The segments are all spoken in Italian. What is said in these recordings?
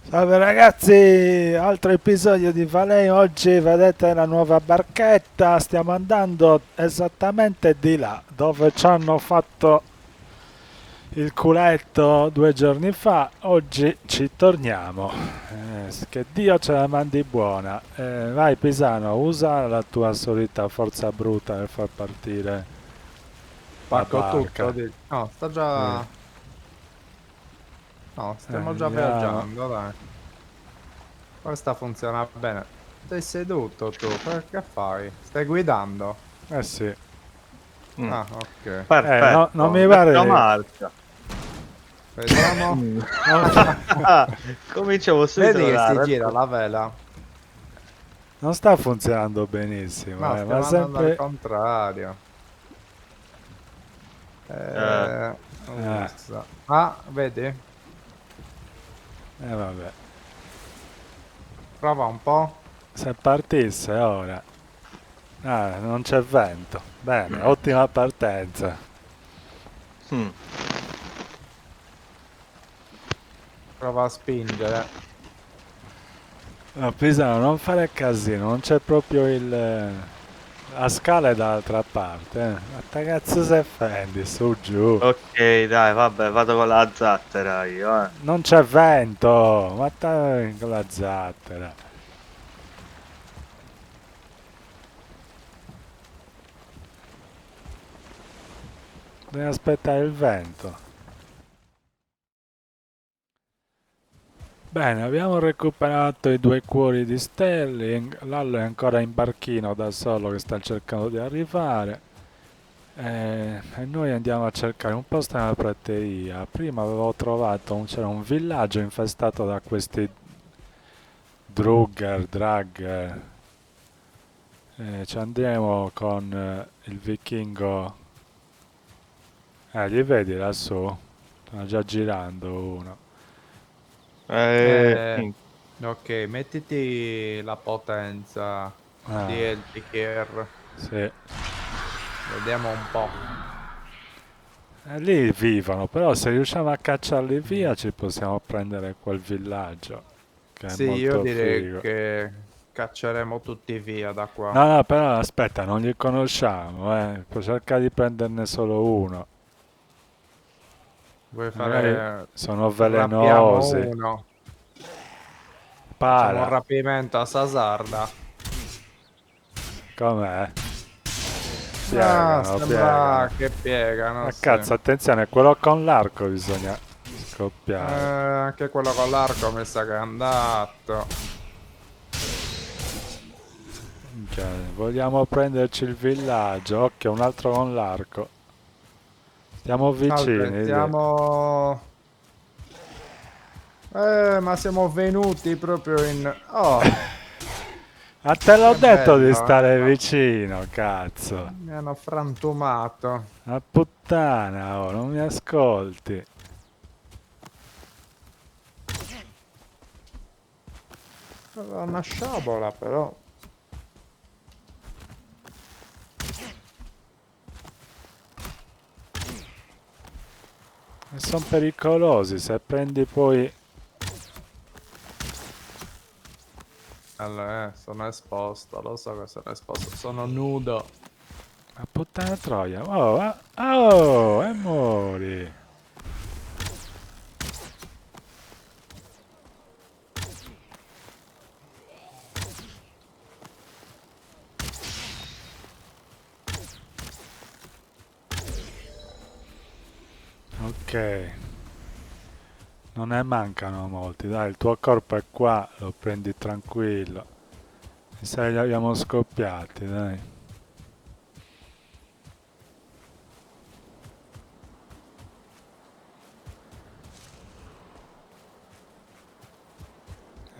Salve ragazzi, altro episodio di Valei. Oggi vedete la nuova barchetta. Stiamo andando esattamente di là dove ci hanno fatto il culetto 2 giorni fa. Oggi ci torniamo. Che Dio ce la mandi buona. Vai Pisano, usa la tua solita forza bruta per far partire la Spacco tutto, barca. dici. No, sta Sì. già. No, stiamo già Andiamo. viaggiando, dai. Questa funziona bene. Sei seduto tu, che fai? Stai guidando? Eh sì. Mm. Ah, ok. No, non Perfetto, mi doppia pare. marcia. Vediamo. Mm. Non, Cominciamo subito Vedi con che la si Red gira Bull. la vela? non sta funzionando benissimo, No, ma stiamo andando al sempre. contrario. Eh, Eh, Ussa. Ah, vedi? vabbè. Prova un po'. Se partisse ora. Ah, non c'è vento. Bene, ottima partenza. mm. Prova a spingere. No, Pisano, non fare casino, non c'è proprio il. La scala è dall'altra parte. Ma che cazzo se fendi, su giù. Ok, dai, vabbè, vado con la zattera io. Non c'è vento, ma stai con la zattera. Devi aspettare il vento. Bene, abbiamo recuperato i 2 cuori di Sterling. Lallo è ancora in barchino da solo che sta cercando di arrivare. E noi andiamo a cercare un posto nella prateria. Prima avevo trovato c'era un villaggio infestato da questi drugger. Ci andremo con il vichingo. Li vedi lassù? Stanno già girando uno. Eh, Minchia. ok, mettiti la potenza di Ah, Eltikir. sì. Vediamo un po'. Lì vivono, però se riusciamo a cacciarli via ci possiamo prendere quel villaggio, che è Sì, io molto direi figo. che cacceremo tutti via da qua. No, no, però aspetta, non li conosciamo, puoi cercare di prenderne solo uno. Vuoi Magari fare... sono Rapiamo velenosi. uno. Facciamo un Para, rapimento a Sasarda. com'è? Ah, Piegano, piegano. sembra che piegano, Ma sì. cazzo, attenzione, quello con l'arco bisogna scoppiare. Anche quello con l'arco mi sa che è andato. Minchia, vogliamo prenderci il villaggio. Occhio, un altro con l'arco. Stiamo vicini lì. Aspettiamo... ma siamo venuti proprio in... Oh, Ma te l'ho che detto di bello. stare vicino, cazzo. Mi hanno frantumato. Ma puttana, oh, non mi ascolti. Aveva una sciabola però. Sono pericolosi, se prendi poi. Allora, sono esposto, lo so che sono esposto. Sono nudo. Ma puttana troia. Oh, oh, e muori. Ok. Non ne mancano molti, dai, il tuo corpo è qua, lo prendi tranquillo. Mi sa che li abbiamo scoppiati, dai.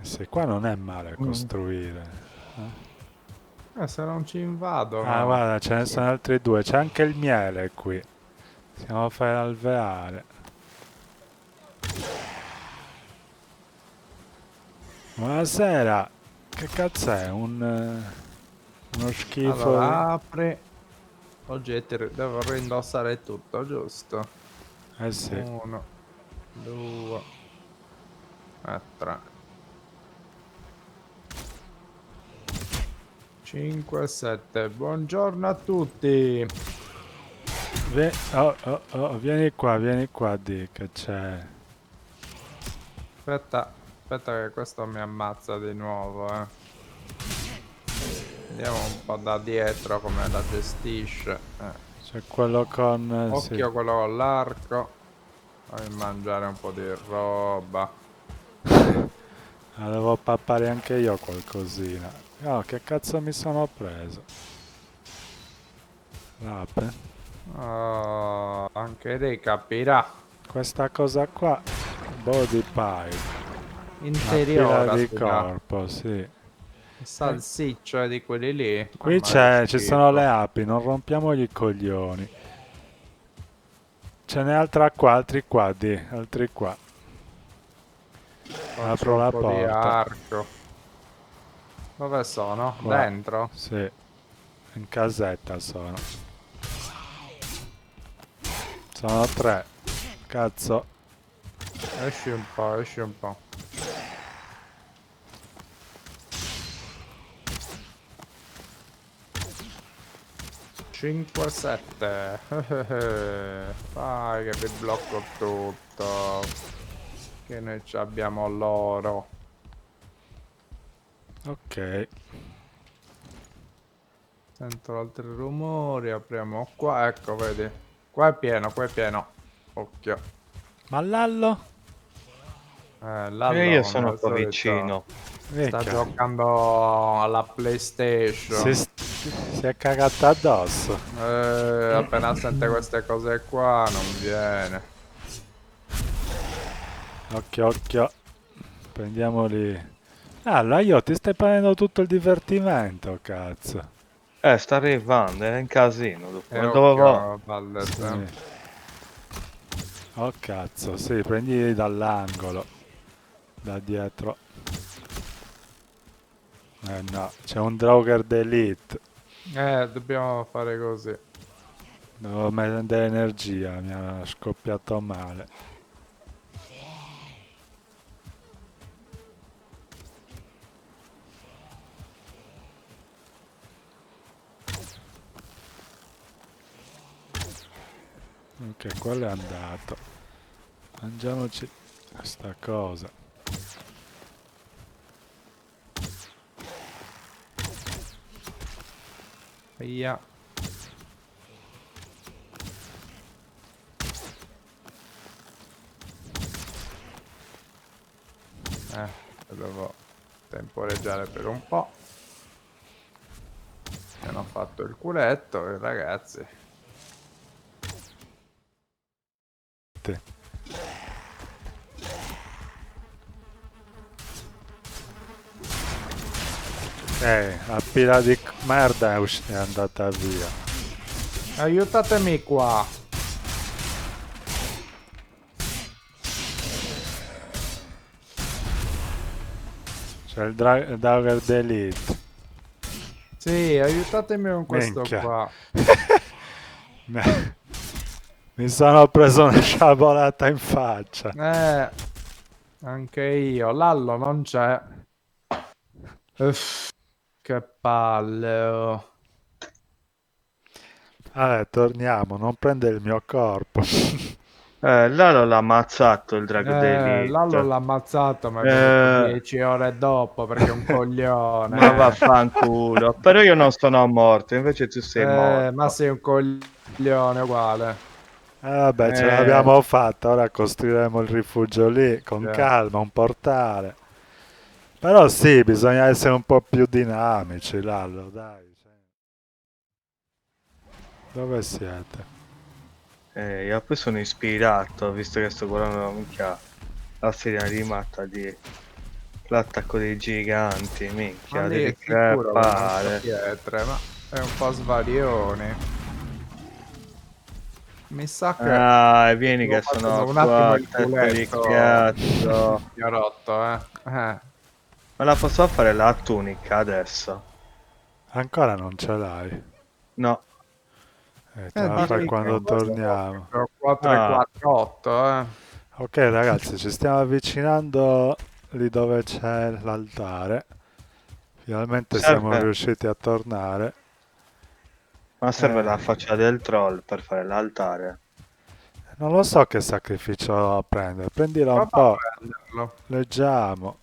Se qua non è male Mm. costruire. Eh? Se non ci Ah, invadono. guarda, ce ne sono altri due, c'è anche il miele qui. Stiamo a fare alveare. Buonasera. Che cazzo è? Uno schifo di. Allora, apri. Oggetti, devo rindossare tutto, giusto? Eh sì. Uno, due, e tre. 5, 7. Buongiorno a tutti. Vieni qua, di che c'è. Aspetta che questo mi ammazza di nuovo, Vediamo un po' da dietro come la gestisce. C'è quello con... Occhio quello con l'arco. Fammi mangiare un po' di roba. Devo pappare anche io qualcosina. No, che cazzo mi sono preso? L'ape. Oh, anche lei capirà. Questa cosa qua, body pile, una Interiore pila di si dà. corpo, sì. Salsiccia di quelli lì. Qui Mamma che ci sono schifo. le api, non rompiamogli i coglioni. Ce n'è altri qua, altri qua. Faccio Apro un la po' di porta. arco. Dove sono? Qua. Dentro? Sì, in casetta sono. Sono 3. Cazzo. Esci un po', esci un po'. Cinque, 7. Vai che vi blocco tutto. Che noi ci abbiamo l'oro. Ok. Sento altri rumori, apriamo qua, ecco, vedi. Qua è pieno, qua è pieno. Occhio. Ma Lallo? Lallo, io come sono al qua solito, vicino. sta Minchia. giocando alla PlayStation. Si è cagato addosso. Appena sente queste cose qua non viene. Occhio. Prendiamoli. Allora io ti stai prendendo tutto il divertimento, cazzo. Sta arrivando, è un casino. Dove va? Occhio, Pallet. Sì. Oh cazzo, sì, prendi dall'angolo. Da dietro. No, c'è un Draugr d'Elite. Dobbiamo fare così. Devo mettere energia, mi ha scoppiato male. Ok, quello è andato. Mangiamoci questa cosa. Via. Devo temporeggiare per un po'. Mi hanno fatto il culetto i ragazzi. La pila di merda è andata via. Aiutatemi qua. C'è il Draugr d'Elite. Sì, aiutatemi con questo Minchia. qua. Mi sono preso una sciabolata in faccia. Anche io. Lallo non c'è. Uff, che palle. Oh. Vabbè, torniamo, non prende il mio corpo. Là l'ha ammazzato il Drag Lallo Delete. l'ha ammazzato, ma è venuto 10 ore dopo perché è un coglione. Ma vaffanculo. Però io non sono morto, invece tu sei morto. Ma sei un coglione uguale. Vabbè, ce l'abbiamo fatta, ora costruiremo il rifugio lì, con Sì. calma, un portale. Però sì, bisogna essere un po' più dinamici, Lallo, dai. Dove siete? Io poi sono ispirato, visto che sto guardando minchia la serie animata di l'attacco dei giganti, minchia, Ma lì devi è sicuro che non so crepare. pietre, ma è un po' svarioni. Mi sa che Ah, vieni devo che facendo sono un attimo qua, il testa di culetto. cazzo. Mi ha rotto, Ma la posso fare la tunica adesso? Ancora non ce l'hai. No. Te la fai Direi quando che torniamo. 4 e 4, 8, Ok ragazzi, ci stiamo avvicinando lì dove c'è l'altare. Finalmente siamo Serve, riusciti a tornare. ma serve la Eh, faccia del troll per fare l'altare. non lo so che sacrificio prendere. Prendila un Prova a po'. prenderlo. Leggiamo.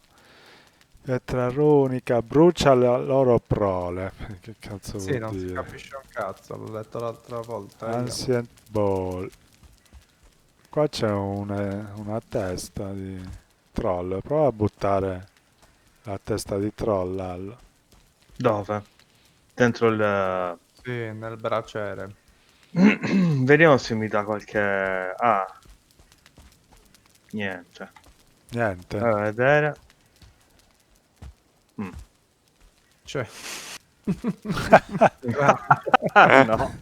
Pietra runica, brucia la loro prole. Che cazzo Sì, vuol non si dire? capisce un cazzo, l'ho letto l'altra volta io. Ancient Ball. Qua c'è una testa di troll. Prova a buttare la testa di troll. Lal. Dove? Dentro il... Sì, nel braciere. Vediamo se mi dà qualche... Ah, niente. Niente. A vedere. Mm. Cioè... No.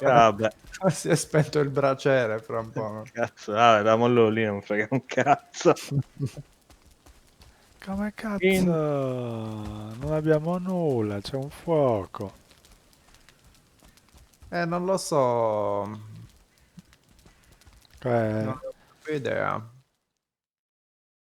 Vabbè, Si è spento il braciere fra un po'. cazzo, vabbè, damolo lì, non frega un cazzo. Come cazzo? In- Non abbiamo nulla, c'è un fuoco. Non lo so. Eh, Non ho più idea.